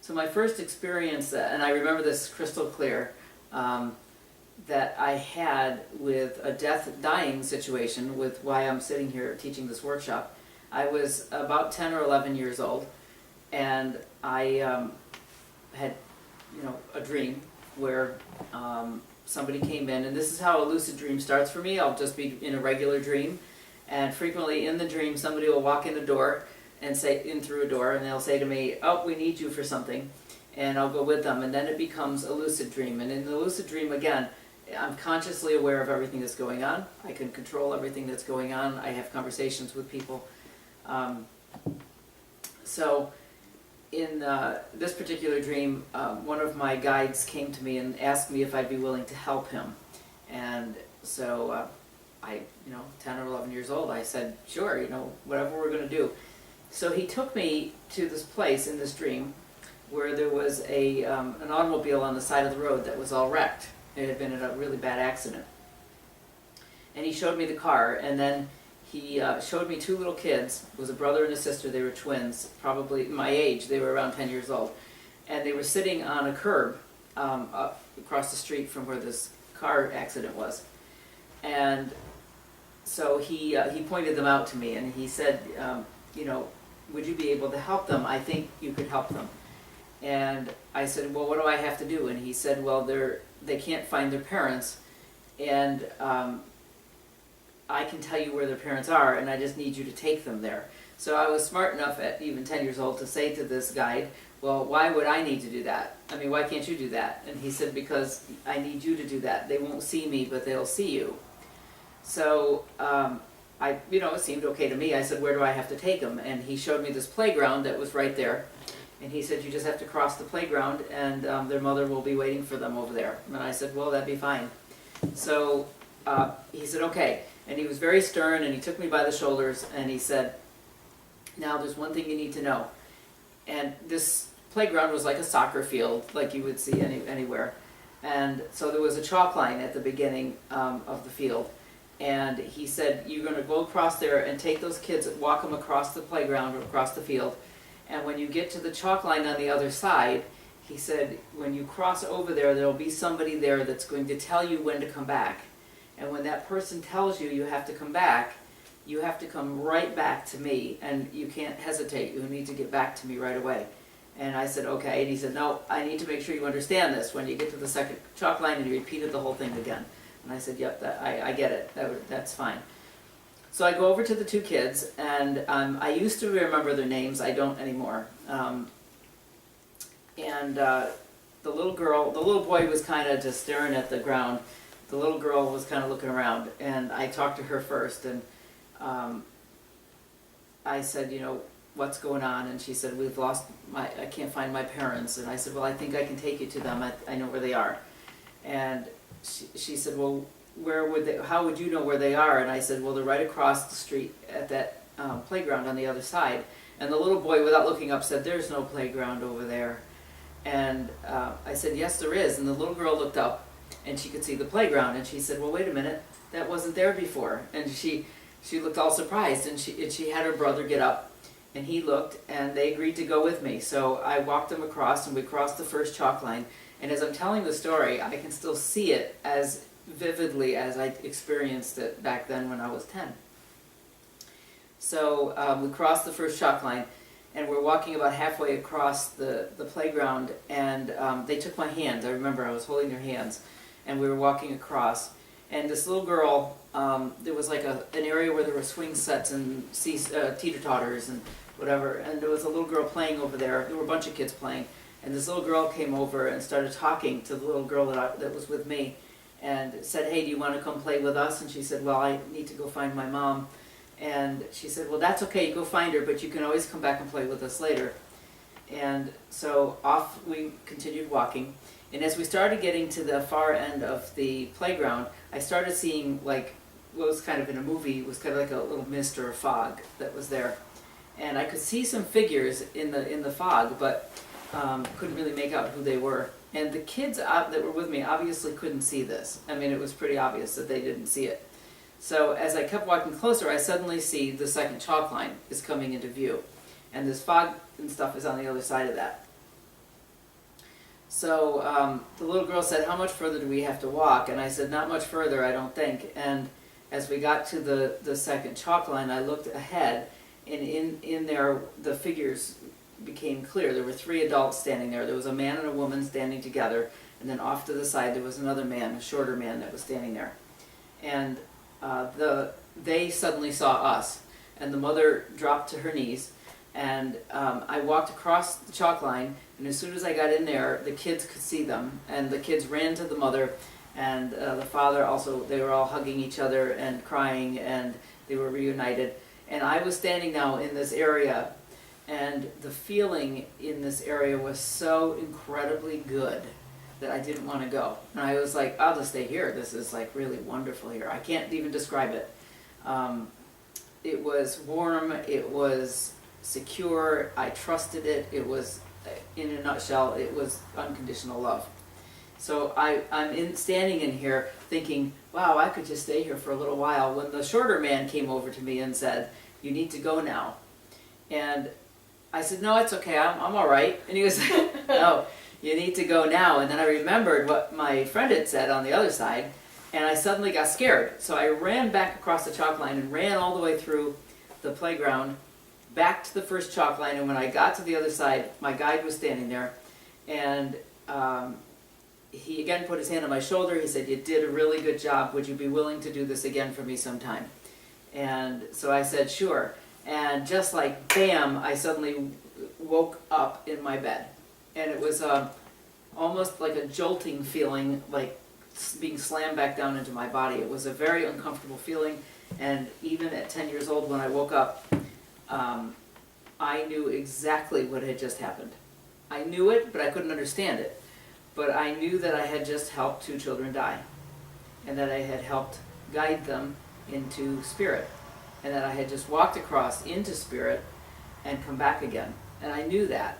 So my first experience, and I remember this crystal clear, that I had with a dying situation with why I'm sitting here teaching this workshop. I was about 10 or 11 years old, and I had, a dream where somebody came in, and this is how a lucid dream starts for me. I'll just be in a regular dream, and frequently in the dream somebody will walk in the door and in through a door, and they'll say to me, "Oh, we need you for something," and I'll go with them, and then it becomes a lucid dream. And in the lucid dream, again, I'm consciously aware of everything that's going on. I can control everything that's going on. I have conversations with people. So in this particular dream, one of my guides came to me and asked me if I'd be willing to help him. And so I, 10 or 11 years old, I said, sure, whatever we're going to do. So he took me to this place in this dream where there was an automobile on the side of the road that was all wrecked. It had been in a really bad accident. And he showed me the car, and then he showed me two little kids. It was a brother and a sister. They were twins, probably my age. They were around 10 years old. And they were sitting on a curb up across the street from where this car accident was. And so he pointed them out to me, and he said, would you be able to help them? I think you could help them. And I said, well, what do I have to do? And he said, well, they can't find their parents, and I can tell you where their parents are, and I just need you to take them there. So I was smart enough at even 10 years old to say to this guide, well, why would I need to do that? I mean, why can't you do that? And he said, because I need you to do that. They won't see me, but they'll see you. So it seemed okay to me. I said, where do I have to take them? And he showed me this playground that was right there. And he said, you just have to cross the playground, and their mother will be waiting for them over there. And I said, well, that'd be fine. So he said, okay. And he was very stern, and he took me by the shoulders, and he said, now there's one thing you need to know. And this playground was like a soccer field, like you would see anywhere. And so there was a chalk line at the beginning of the field. And he said, you're going to go across there and take those kids, walk them across the playground or across the field. And when you get to the chalk line on the other side, he said, when you cross over there, there'll be somebody there that's going to tell you when to come back. And when that person tells you you have to come back, you have to come right back to me, and you can't hesitate. You need to get back to me right away. And I said, okay. And he said, no, I need to make sure you understand this. When you get to the second chalk line, and he repeated the whole thing again. And I said, yep, I get it. That's fine. So I go over to the two kids, and I used to remember their names. I don't anymore. The little boy was kind of just staring at the ground. The little girl was kind of looking around, and I talked to her first, and I said, what's going on? And she said, I can't find my parents. And I said, well, I think I can take you to them. I know where they are. And she said, well, how would you know where they are? And I said, well, they're right across the street at that playground on the other side. And the little boy, without looking up, said, there's no playground over there. And I said, yes, there is. And the little girl looked up, and she could see the playground. And she said, well, wait a minute, that wasn't there before. And she looked all surprised, and she had her brother get up, and he looked, and they agreed to go with me. So I walked them across, and we crossed the first chalk line. And as I'm telling the story, I can still see it as vividly as I experienced it back then when I was 10. So we crossed the first chalk line, and we're walking about halfway across the playground, and they took my hands. I remember I was holding their hands, and we were walking across. And this little girl, there was like an area where there were swing sets and teeter-totters and whatever, and there was a little girl playing over there. There were a bunch of kids playing. And this little girl came over and started talking to the little girl that was with me, and said, hey, do you want to come play with us? And she said, well, I need to go find my mom. And she said, well, that's okay, go find her, but you can always come back and play with us later. And so off we continued walking. And as we started getting to the far end of the playground, I started seeing like what was kind of in a movie, was kind of like a little mist or a fog that was there. And I could see some figures in the fog, but couldn't really make out who they were. And the kids that were with me obviously couldn't see this. I mean, it was pretty obvious that they didn't see it. So as I kept walking closer, I suddenly see the second chalk line is coming into view. And this fog and stuff is on the other side of that. So the little girl said, "How much further do we have to walk?" And I said, "Not much further, I don't think." And as we got to the second chalk line, I looked ahead, and in there the figures became clear. There were three adults standing there. There was a man and a woman standing together, and then off to the side there was another man, a shorter man, that was standing there. And they suddenly saw us, and the mother dropped to her knees, and I walked across the chalk line, and as soon as I got in there, the kids could see them, and the kids ran to the mother, and the father also. They were all hugging each other and crying, and they were reunited. And I was standing now in this area, and the feeling in this area was so incredibly good that I didn't want to go. And I was like, I'll just stay here. This is like really wonderful here. I can't even describe it. It was warm, it was secure, I trusted it, it was, in a nutshell, it was unconditional love. So I'm standing in here thinking, wow, I could just stay here for a little while, when the shorter man came over to me and said, "You need to go now." And I said, "No, it's okay, I'm all right." And he was like, "No, you need to go now." And then I remembered what my friend had said on the other side, and I suddenly got scared. So I ran back across the chalk line and ran all the way through the playground, back to the first chalk line, and when I got to the other side, my guide was standing there, and he again put his hand on my shoulder. He said, "You did a really good job. Would you be willing to do this again for me sometime?" And so I said, "Sure." And just like bam, I suddenly woke up in my bed. And it was almost like a jolting feeling, like being slammed back down into my body. It was a very uncomfortable feeling, and even at 10 years old when I woke up, I knew exactly what had just happened. I knew it, but I couldn't understand it. But I knew that I had just helped two children die, and that I had helped guide them into spirit, and that I had just walked across into spirit and come back again. And I knew that.